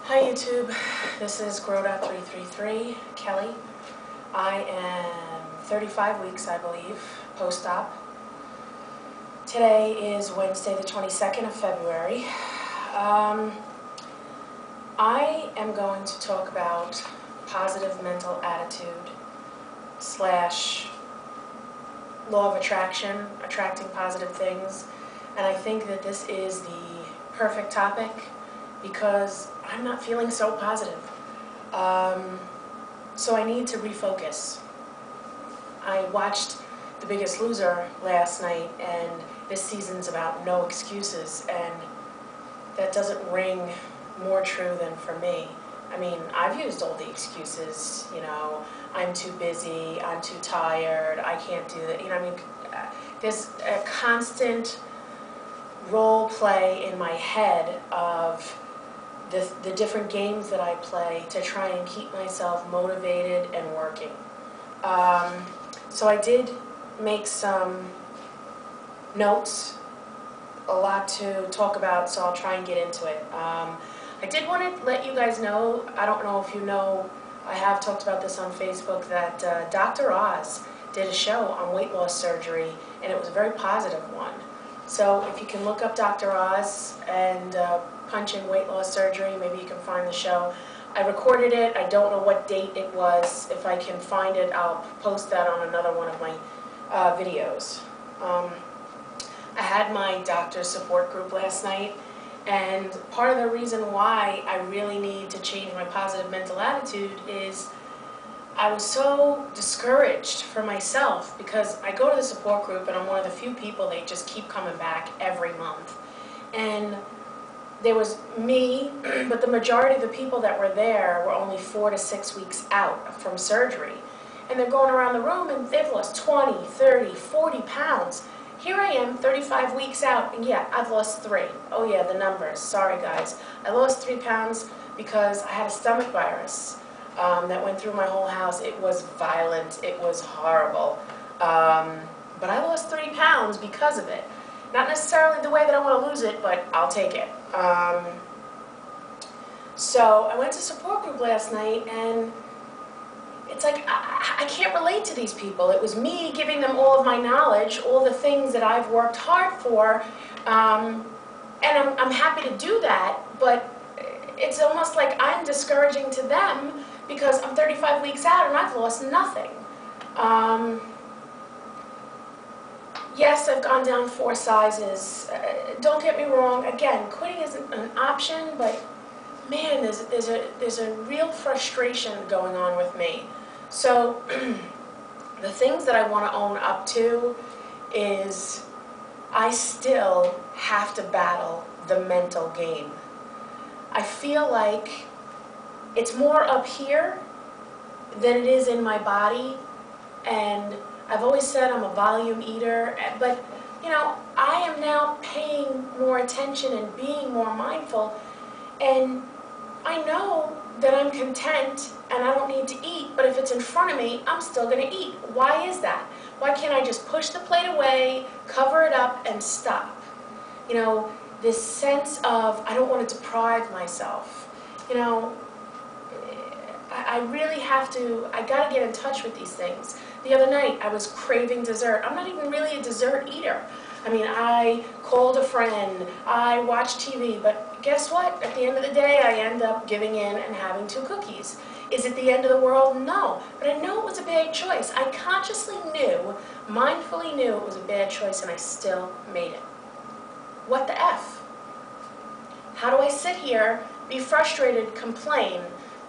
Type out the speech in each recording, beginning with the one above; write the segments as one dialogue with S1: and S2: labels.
S1: Hi YouTube, this is Grow.333, Kelly. I am 35 weeks, I believe, post-op. Today is Wednesday the 22nd of February. I am going to talk about positive mental attitude / law of attraction, attracting positive things. And I think that this is the perfect topic because I'm not feeling so positive. So I need to refocus. I watched The Biggest Loser last night, and this season's about no excuses, and that doesn't ring more true than for me. I mean, I've used all the excuses, you know, I'm too busy, I'm too tired, I can't do that, you know, I mean, there's a constant role play in my head of the different games that I play to try and keep myself motivated and working. So I did make some notes, a lot to talk about, so I'll try and get into it. I did want to let you guys know, I don't know if you know, I have talked about this on Facebook, that Dr. Oz did a show on weight loss surgery, and it was a very positive one. So if you can look up Dr. Oz and punch in weight loss surgery, maybe you can find the show. I recorded it. I don't know what date it was. If I can find it, I'll post that on another one of my videos. I had my doctor's support group last night, and part of the reason why I really need to change my positive mental attitude is I was so discouraged for myself because I go to the support group and I'm one of the few people, they just keep coming back every month. And there was me, but the majority of the people that were there were only 4 to 6 weeks out from surgery. And they're going around the room and they've lost 20, 30, 40 pounds. Here I am, 35 weeks out, and yeah, I've lost 3. Oh yeah, the numbers, sorry guys. I lost 3 pounds because I had a stomach virus that went through my whole house. It was violent, it was horrible. But I lost 3 pounds because of it. Not necessarily the way that I want to lose it, but I'll take it. So I went to support group last night, and it's like I can't relate to these people. It was me giving them all of my knowledge, all the things that I've worked hard for, and I'm happy to do that, but it's almost like I'm discouraging to them because I'm 35 weeks out and I've lost nothing. Yes, I've gone down 4 sizes. Don't get me wrong. Again, quitting isn't an option, but man, there's a real frustration going on with me. So the things that I want to own up to is I still have to battle the mental game. I feel like it's more up here than it is in my body, and I've always said I'm a volume eater, but you know, I am now paying more attention and being more mindful, and I know that I'm content and I don't need to eat, but if it's in front of me, I'm still going to eat. Why is that? Why can't I just push the plate away, cover it up, and stop? You know, this sense of I don't want to deprive myself. You know, I really have to, I got to get in touch with these things. The other night, I was craving dessert. I'm not even really a dessert eater. I mean, I called a friend, I watched TV, but guess what? At the end of the day, I end up giving in and having 2 cookies. Is it the end of the world? No. But I know it was a bad choice. I consciously knew, mindfully knew it was a bad choice, and I still made it. What the F? How do I sit here, be frustrated, complain,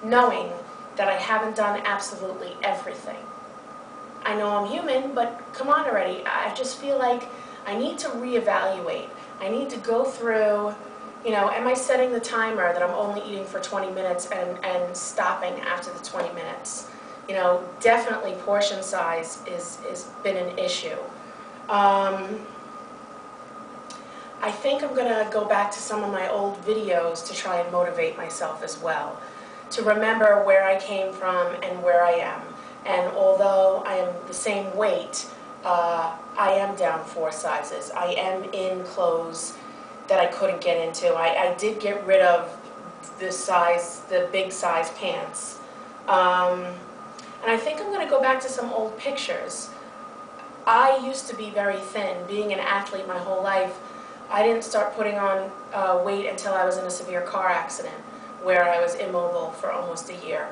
S1: knowing that I haven't done absolutely everything? I know I'm human, but come on already. I just feel like I need to reevaluate. I need to go through, you know, am I setting the timer that I'm only eating for 20 minutes and stopping after the 20 minutes? You know, definitely portion size is been an issue. I think I'm going to go back to some of my old videos to try and motivate myself as well, to remember where I came from and where I am. And although I am the same weight, I am down 4 sizes. I am in clothes that I couldn't get into. I did get rid of the big size pants. And I think I'm going to go back to some old pictures. I used to be very thin. Being an athlete my whole life, I didn't start putting on weight until I was in a severe car accident where I was immobile for almost a year.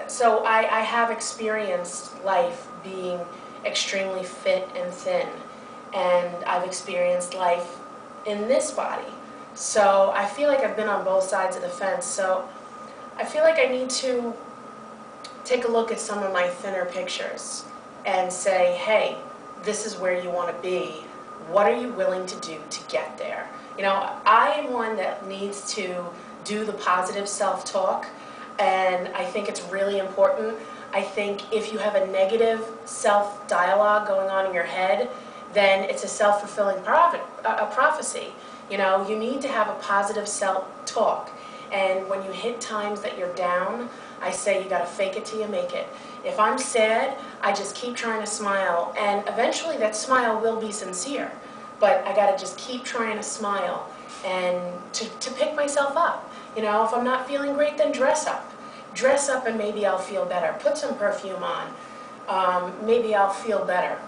S1: So I have experienced life being extremely fit and thin, and I've experienced life in this body. So I feel like I've been on both sides of the fence. So I feel like I need to take a look at some of my thinner pictures and say, hey, this is where you want to be. What are you willing to do to get there? You know, I am one that needs to do the positive self-talk, and I think it's really important. I think if you have a negative self-dialogue going on in your head, then it's a self-fulfilling prophecy. You know, you need to have a positive self-talk. And when you hit times that you're down, I say you gotta fake it till you make it. If I'm sad, I just keep trying to smile, and eventually that smile will be sincere. But I gotta just keep trying to smile and to pick myself up. You know, if I'm not feeling great, then dress up. Dress up and maybe I'll feel better. Put some perfume on. Maybe I'll feel better.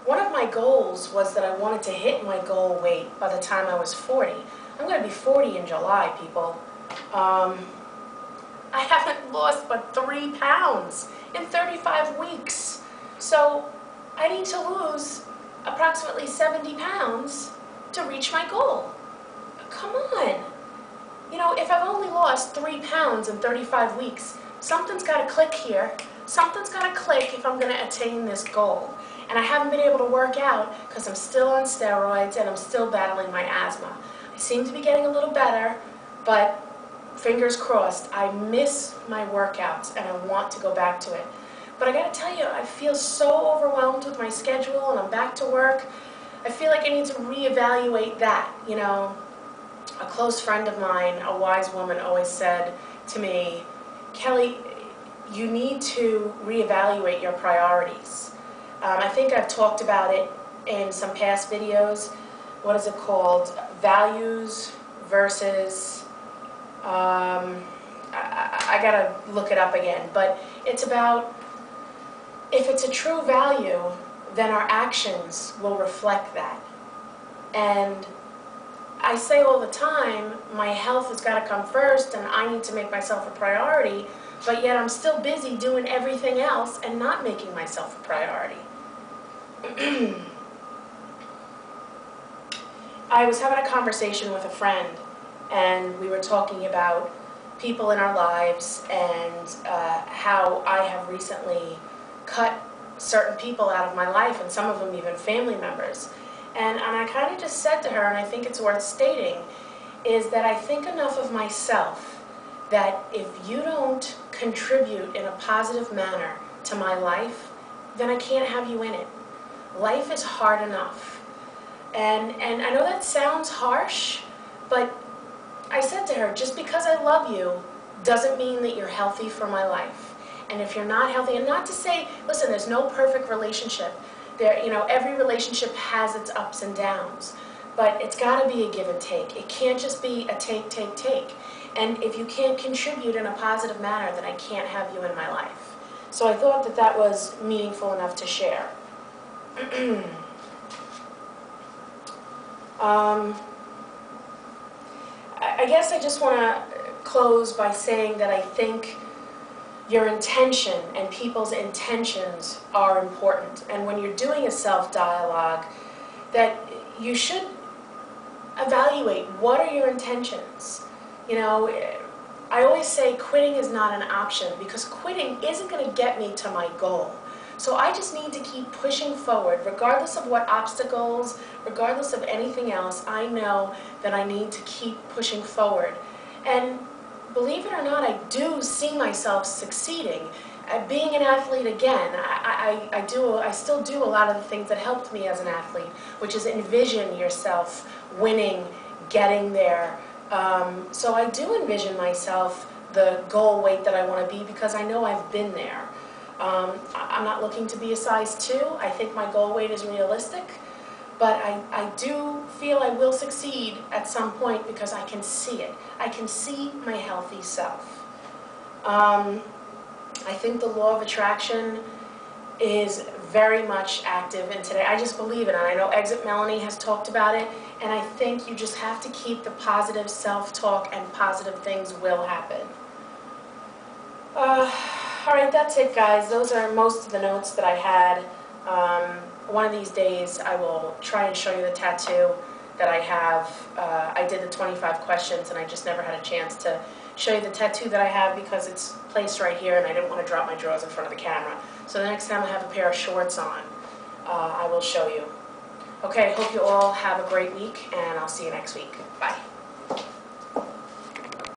S1: One of my goals was that I wanted to hit my goal weight by the time I was 40. I'm going to be 40 in July, people. I haven't lost but 3 pounds in 35 weeks. So I need to lose approximately 70 pounds to reach my goal. Come on. You know, if I've only lost 3 pounds in 35 weeks, something's got to click here. Something's got to click if I'm going to attain this goal. And I haven't been able to work out because I'm still on steroids and I'm still battling my asthma. I seem to be getting a little better, but fingers crossed. I miss my workouts and I want to go back to it. But I got to tell you, I feel so overwhelmed with my schedule and I'm back to work. I feel like I need to reevaluate that. You know, a close friend of mine, a wise woman, always said to me, Kelly, you need to reevaluate your priorities. I think I've talked about it in some past videos. What is it called? Values versus, I gotta look it up again, but it's about, if it's a true value, then our actions will reflect that. And I say all the time, my health has got to come first and I need to make myself a priority, but yet I'm still busy doing everything else and not making myself a priority. I was having a conversation with a friend and we were talking about people in our lives and how I have recently cut certain people out of my life, and some of them even family members. And I kind of just said to her, and I think it's worth stating, is that I think enough of myself that if you don't contribute in a positive manner to my life, then I can't have you in it. Life is hard enough. And I know that sounds harsh, but I said to her, just because I love you doesn't mean that you're healthy for my life. And if you're not healthy, and not to say, listen, there's no perfect relationship. There, you know, every relationship has its ups and downs, but it's got to be a give and take. It can't just be a take, take, take. And if you can't contribute in a positive manner, then I can't have you in my life. So I thought that that was meaningful enough to share. I guess I just want to close by saying that I think your intention and people's intentions are important. And when you're doing a self-dialogue, that you should evaluate what are your intentions. You know, I always say quitting is not an option because quitting isn't going to get me to my goal. So I just need to keep pushing forward, regardless of what obstacles, regardless of anything else. I know that I need to keep pushing forward. And believe it or not, I do see myself succeeding. Being an athlete again, I still do a lot of the things that helped me as an athlete, which is envision yourself winning, getting there. So I do envision myself the goal weight that I want to be because I know I've been there. I'm not looking to be a size 2. I think my goal weight is realistic. But I do feel I will succeed at some point because I can see it. I can see my healthy self. I think the law of attraction is very much active in today. I just believe it, and I know Exit Melanie has talked about it, and I think you just have to keep the positive self-talk, and positive things will happen. All right, that's it, guys. Those are most of the notes that I had. One of these days, I will try and show you the tattoo that I have. I did the 25 questions, and I just never had a chance to show you the tattoo that I have because it's placed right here, and I didn't want to drop my drawers in front of the camera. So the next time I have a pair of shorts on, I will show you. Okay, hope you all have a great week, and I'll see you next week. Bye.